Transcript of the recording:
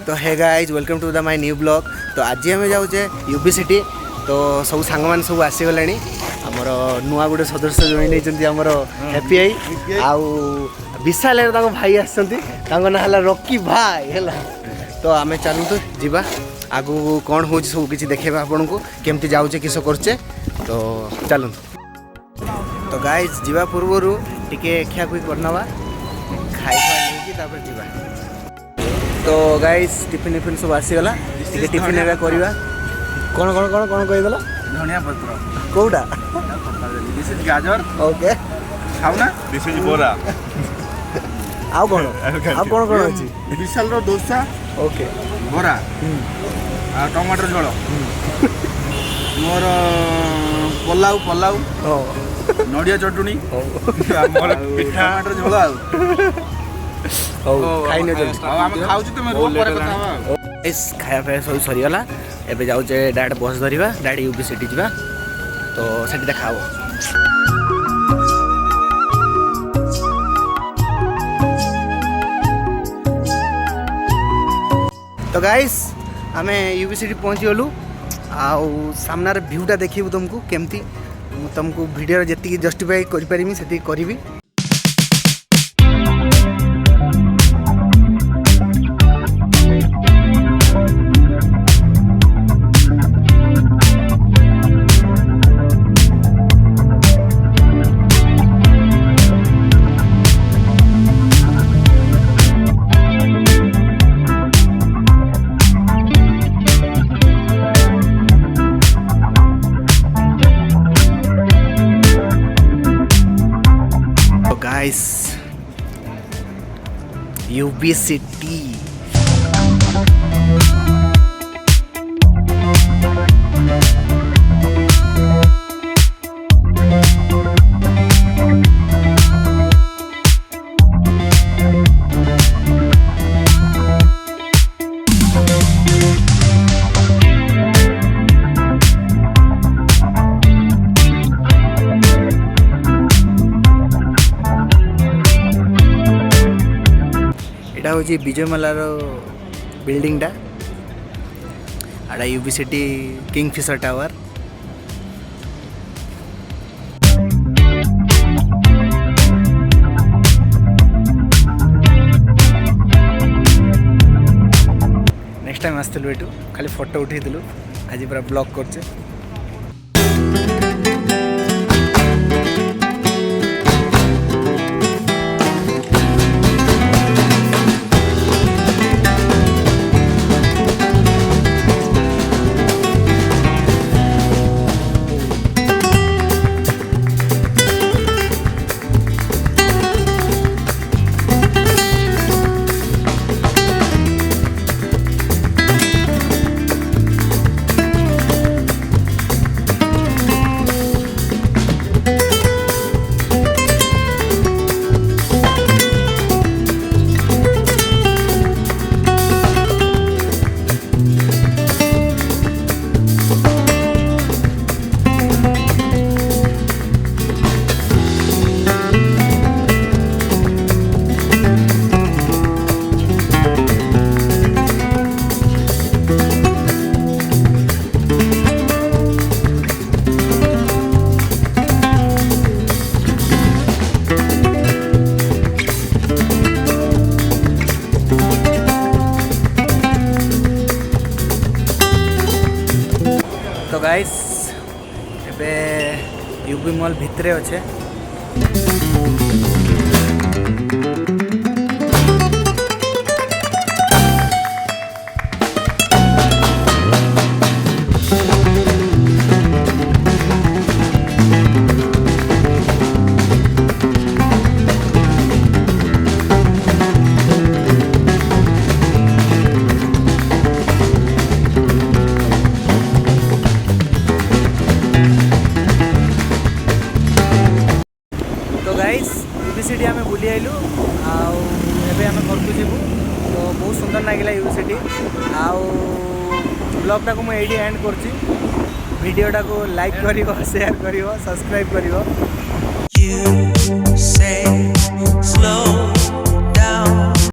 तो hey guys welcome to the my new blog. तो आज आम जाऊे यूबी सिटी। तो सब सांग मैंने सब आसीगले आमर नुआ गोटे सदस्य जॉइन होती आमर हैप्पी आई आउ विशाल भाई आसना ना रॉकी भाई है। तो आम चलतु जा आगू कौन हो सब किसी देखा आपन को केमती जाऊे किस करचे। तो चलतु। तो गाइज जा पूर्व टिके खियाखुई करना खाई खाई जा। तो गाइज टिफिन इफिन सब आसीगला टिफिन एवं करवा कौन कौन कौन कौन कहीदेल धनिया पत्र कौटा दिस इज गाजर ओके खाऊना दिस इज बोरा आउ कौन अच्छी विशाल रो डोसा ओके बोरा आ टमाटर झोल मोर पलाउ पलाउ नड़िया चटुनी मोर टमाटर झोल आ खाया सब सरीगला एवं जाऊे डायरेक्ट बस धरवा डायरेक्ट यूबी सिटी जा। तो सेठी देखा तो गाइस आम यूबी सिटी पहुँची गलु आउ सामनार भ्यूटा देखू तुमको केमती तुमको वीडियो जी जस्टिफाई करी से करी। यूबी सिटी हूँ विजयमालार बिल्डिंगटा आड़ा UB city Kingfisher tower. Next time आसलु ये खाली फोटो उठेलु आज पूरा ब्लॉग करचे। तो गाइस एबे यूबी मॉल भितरे अच्छे। यूबी सिटी आम बुली आइलु आउ आम घर को जीवु। तो बहुत सुंदर लगिला यूबी सिटी आउ ब्लॉगटा को मुझे एंड कर वीडियोटा को लाइक करिवो शेयर करिवो सब्सक्राइब करिवो।